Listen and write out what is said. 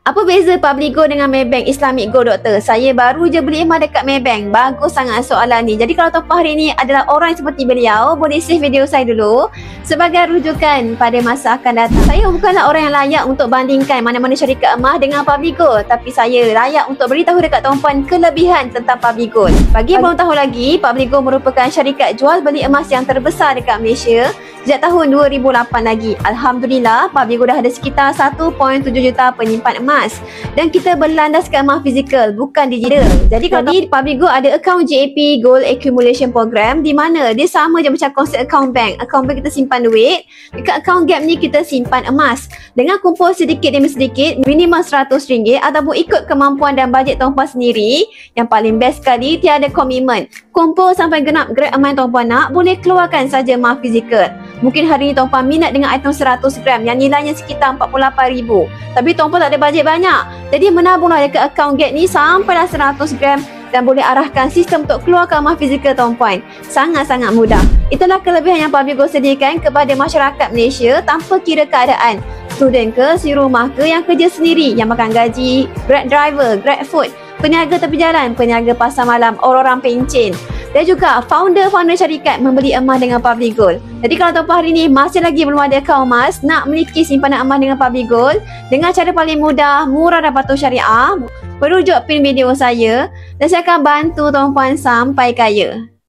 Apa beza Public Gold dengan Maybank Islamic Gold, Doktor? Saya baru je beli emas dekat Maybank. Bagus sangat soalan ni. Jadi kalau tuan-puan hari ni adalah orang seperti beliau, boleh save video saya dulu sebagai rujukan pada masa akan datang. Saya bukanlah orang yang layak untuk bandingkan mana-mana syarikat emas dengan Public Gold, tapi saya layak untuk beritahu dekat tuan-puan kelebihan tentang Public Gold. Bagi yang belum tahu lagi, Public Gold merupakan syarikat jual beli emas yang terbesar dekat Malaysia sejak tahun 2008 lagi. Alhamdulillah, Public Gold dah ada sekitar 1.7 juta penyimpan emas. Dan kita berlandaskan emas fizikal, bukan digital. Jadi kalau di Public Gold ada akaun JAP Gold Accumulation Program, di mana dia sama je macam konsep akaun bank. Akaun bank kita simpan duit, dekat akaun gap ni kita simpan emas. Dengan kumpul sedikit demi sedikit, minimum RM100 ataupun ikut kemampuan dan bajet tuan-puan sendiri. Yang paling best sekali, tiada komitmen. Kumpul sampai genap grade emas yang tuan-puan nak, boleh keluarkan saja emas fizikal. Mungkin hari ni tuan-puan minat dengan item 100 gram yang nilainya sekitar RM48,000. Tapi tuan-puan tak ada bajet banyak. Jadi menabunglah dekat akaun GET ni sampailah 100 gram dan boleh arahkan sistem untuk keluarkan emas fizikal tuan-puan. Sangat-sangat mudah. Itulah kelebihan yang Public Gold sediakan kepada masyarakat Malaysia tanpa kira keadaan. Student ke, si rumah ke, yang kerja sendiri, yang makan gaji, Grab driver, Grab food, peniaga tepi jalan, peniaga pasar malam, orang-orang pencen. Dan juga founder syarikat membeli emas dengan Public Gold. Jadi kalau tuan-puan hari ni masih lagi belum ada akaun emas, nak memiliki simpanan emas dengan Public Gold dengan cara paling mudah, murah dan patuh syariah, merujuk pin video saya dan saya akan bantu tuan-puan sampai kaya.